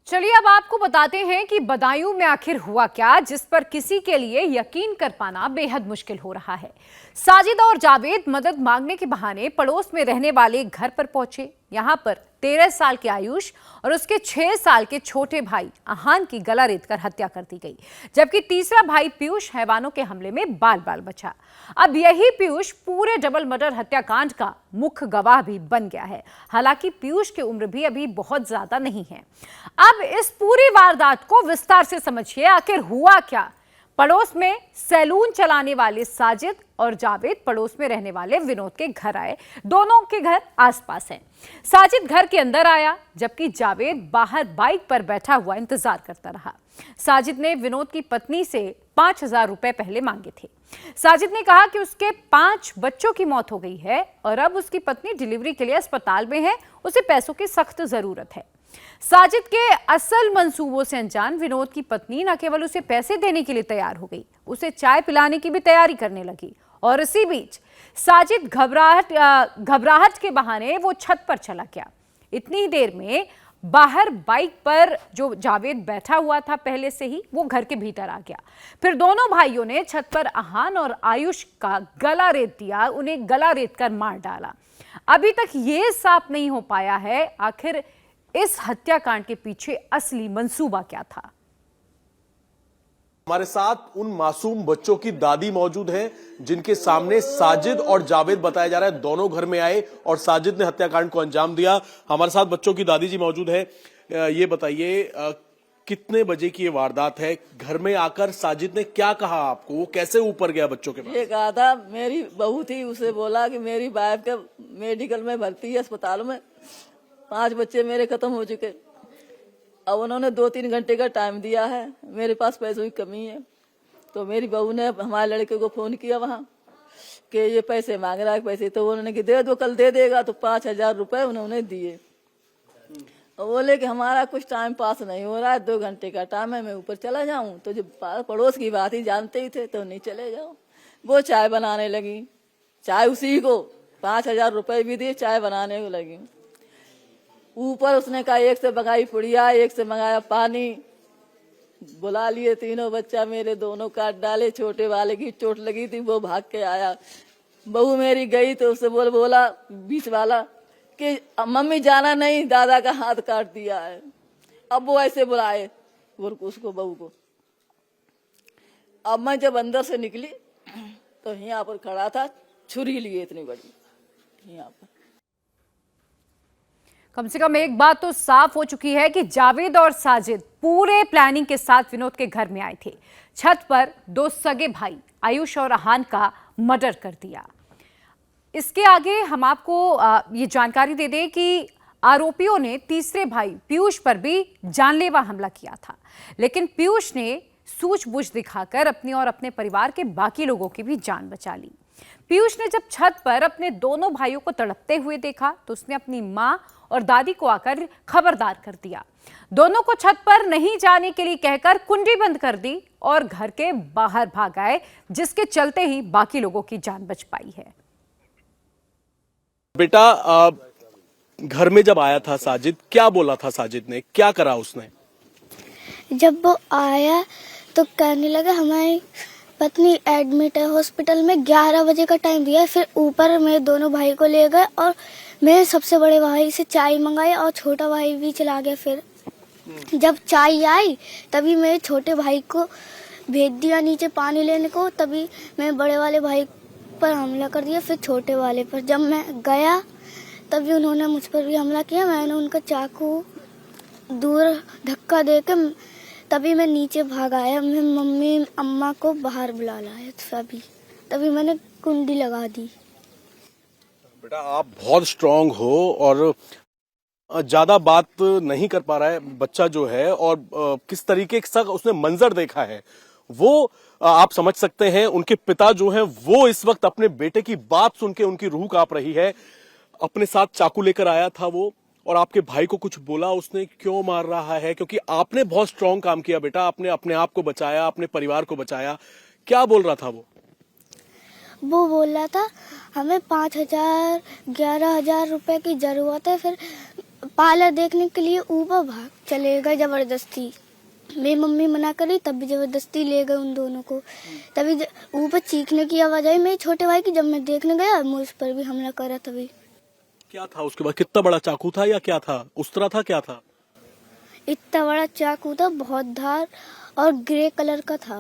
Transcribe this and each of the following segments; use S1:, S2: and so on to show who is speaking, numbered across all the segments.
S1: चलिए अब आपको बताते हैं कि बदायूं में आखिर हुआ क्या, जिस पर किसी के लिए यकीन कर पाना बेहद मुश्किल हो रहा है। साजिद और जावेद मदद मांगने के बहाने पड़ोस में रहने वाले घर पर पहुंचे। यहां पर 13 साल के आयुष और उसके 6 साल के छोटे भाई अहान की गला रेतकर हत्या कर दी गई, जबकि तीसरा भाई पीयूष हैवानों के हमले में बाल बाल बचा। अब यही पीयूष पूरे डबल मर्डर हत्याकांड का मुख्य गवाह भी बन गया है। हालांकि पीयूष की उम्र भी अभी बहुत ज्यादा नहीं है। अब इस पूरी वारदात को विस्तार से समझिए, आखिर हुआ क्या। पड़ोस में सैलून चलाने वाले साजिद और जावेद पड़ोस में रहने वाले विनोद के घर आए। दोनों के घर आसपास हैं। साजिद घर के अंदर आया, जबकि जावेद बाहर बाइक पर बैठा हुआ इंतजार करता रहा। साजिद ने विनोद की पत्नी से 5,000 रुपए पहले मांगे थे। साजिद ने कहा कि उसके 5 बच्चों की मौत हो गई है और अब उसकी पत्नी डिलीवरी के लिए अस्पताल में है, उसे पैसों की सख्त जरूरत है। साजिद के असल मंसूबों से अनजान विनोद की पत्नी न केवल उसे पैसे देने के लिए तैयार हो गई, उसे चाय पिलाने की भी तैयारी करने लगी। और इसी बीच साजिद घबराहट के बहाने वो छत पर चला गया। इतनी ही देर में बाहर बाइक पर जो जावेद बैठा हुआ था पहले से ही, वो घर के भीतर आ गया। फिर दोनों भाइयों ने छत पर अहान और आयुष का गला रेत दिया, उन्हें गला रेत कर मार डाला। अभी तक ये साफ नहीं हो पाया है आखिर इस हत्याकांड के पीछे असली मंसूबा क्या था।
S2: हमारे साथ उन मासूम बच्चों की दादी मौजूद हैं, जिनके सामने साजिद और जावेद बताया जा रहा है दोनों घर में आए और साजिद ने हत्याकांड को अंजाम दिया। हमारे साथ बच्चों की दादी जी मौजूद है। ये बताइए, कितने बजे की ये वारदात है? घर में आकर साजिद ने क्या कहा आपको? वो कैसे ऊपर गया बच्चों के पास?
S3: ये कहा था, मेरी बहू थी, उसे बोला कि मेरी वाइफ के मेडिकल में भर्ती है, अस्पताल में 5 बच्चे मेरे खत्म हो चुके। अब उन्होंने 2-3 घंटे का टाइम दिया है, मेरे पास पैसों की कमी है। तो मेरी बहू ने हमारे लड़के को फोन किया वहाँ कि ये पैसे मांग रहा है पैसे, तो उन्होंने कि दे दो, कल दे देगा। तो 5,000 रुपए उन्होंने दिए और बोले कि हमारा कुछ टाइम पास नहीं हो रहा है, 2 घंटे का टाइम है, मैं ऊपर चला जाऊं। तो जो पड़ोस की बात ही जानते ही थे, तो नहीं चले जाओ। वो चाय बनाने लगी, चाय उसी को 5,000 रुपए भी दिए, चाय बनाने को लगी। ऊपर उसने कहा एक से मंगाई पुड़िया, एक से मंगाया पानी। बुला लिए तीनों बच्चा मेरे, दोनों काट डाले। छोटे वाले की चोट लगी थी, वो भाग के आया। बहू मेरी गई तो उससे बोला बीच वाला कि मम्मी जाना नहीं, दादा का हाथ काट दिया है। अब वो ऐसे बुलाए उसको, बहू को। अब मैं जब अंदर से निकली तो यहाँ पर खड़ा था, छुरी लिए इतनी बड़ी यहाँ पर।
S1: कम से कम एक बात तो साफ हो चुकी है कि जावेद और साजिद पूरे प्लानिंग के साथ विनोद के घर में आए थे। छत पर 2 सगे भाई आयुष और अहान का मर्डर कर दिया। इसके आगे हम आपको ये जानकारी दे दें कि आरोपियों ने तीसरे भाई पीयूष पर भी जानलेवा हमला किया था, लेकिन पीयूष ने सूझबूझ दिखाकर अपनी और अपने परिवार के बाकी लोगों की भी जान बचा ली। पीयूष ने जब छत पर अपने दोनों भाइयों को तड़पते हुए देखा तो उसने अपनी मां और दादी को आकर खबरदार कर दिया। दोनों को छत पर नहीं जाने के लिए कहकर कुंडी बंद कर दी और घर के बाहर भाग आए, जिसके चलते ही बाकी लोगों की जान बच पाई है।
S2: बेटा, घर में जब आया था साजिद, क्या बोला था साजिद ने, क्या करा उसने?
S4: जब वो आया तो कहने लगा हमारी पत्नी एडमिट है हॉस्पिटल में, 11 बजे का टाइम दिया। फिर ऊपर मेरे दोनों भाई को ले गए और मेरे सबसे बड़े भाई से चाय मंगाई और छोटा भाई भी चला गया। फिर जब चाय आई तभी मेरे छोटे भाई को भेज दिया नीचे पानी लेने को, तभी मैं बड़े वाले भाई पर हमला कर दिया, फिर छोटे वाले पर। जब मैं गया तभी उन्होंने मुझ पर भी हमला किया। मैंने उनका चाकू दूर धक्का देकर तभी मैं नीचे भाग आया। मैं मम्मी अम्मा को बाहर बुला लाया, तभी मैंने कुंडी लगा दी।
S2: बेटा, आप बहुत स्ट्रांग हो और ज्यादा बात नहीं कर पा रहा है बच्चा जो है, और किस तरीके का उसने मंजर देखा है वो आप समझ सकते हैं। उनके पिता जो हैं वो इस वक्त अपने बेटे की बात सुन के उनकी रूह कांप रही है। अपने साथ चाकू लेकर आया था वो, और आपके भाई को कुछ बोला उसने? क्यों मार रहा है? क्योंकि आपने बहुत स्ट्रांग काम किया बेटा, आपने अपने आप को बचाया, अपने परिवार को बचाया। क्या बोल रहा था वो?
S4: वो बोल रहा था हमें 5,000 11,000 रुपए की जरूरत है, फिर पार्लर देखने के लिए ऊपर भाग चले गए जबरदस्ती। मेरी मम्मी मना करी तब भी जबरदस्ती ले गए उन दोनों को। तभी ऊपर चीखने की आवाज आई मेरे छोटे भाई की। जब मैं देखने गया मुझ पर भी हमला करा। तभी
S2: क्या था उसके बाद? कितना बड़ा चाकू था या क्या था? उस तरह था, क्या था?
S4: इतना बड़ा चाकू था, बहुत धार और ग्रे कलर का था।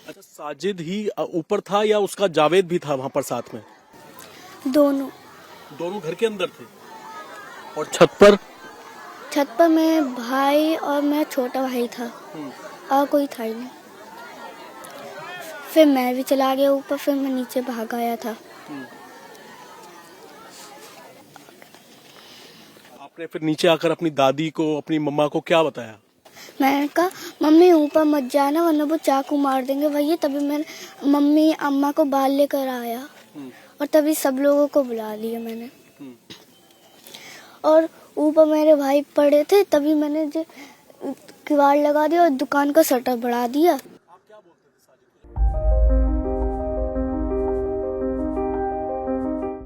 S2: अच्छा, साजिद ही ऊपर था या उसका जावेद भी था वहां पर साथ में?
S4: दोनों
S2: दोनों घर के अंदर थे। और छत पर?
S4: छत पर मेरे भाई और मेरा छोटा भाई था और कोई था ही नहीं। फिर मैं भी चला गया ऊपर, फिर मैं नीचे भाग आया था।
S2: आपने फिर नीचे आकर अपनी दादी को, अपनी मम्मा को क्या बताया?
S4: मैंने कहा मम्मी ऊपर मत जाना वरना वो चाकू मार देंगे भैया। तभी मैंने मम्मी अम्मा को बाहर लेकर आया और तभी सब लोगों को बुला लिया मैंने। और ऊपर मेरे भाई पड़े थे, तभी मैंने जो किवाड़ लगा दिया और दुकान का शटर बढ़ा दिया।
S2: आप क्या बोलते थे साजिद को?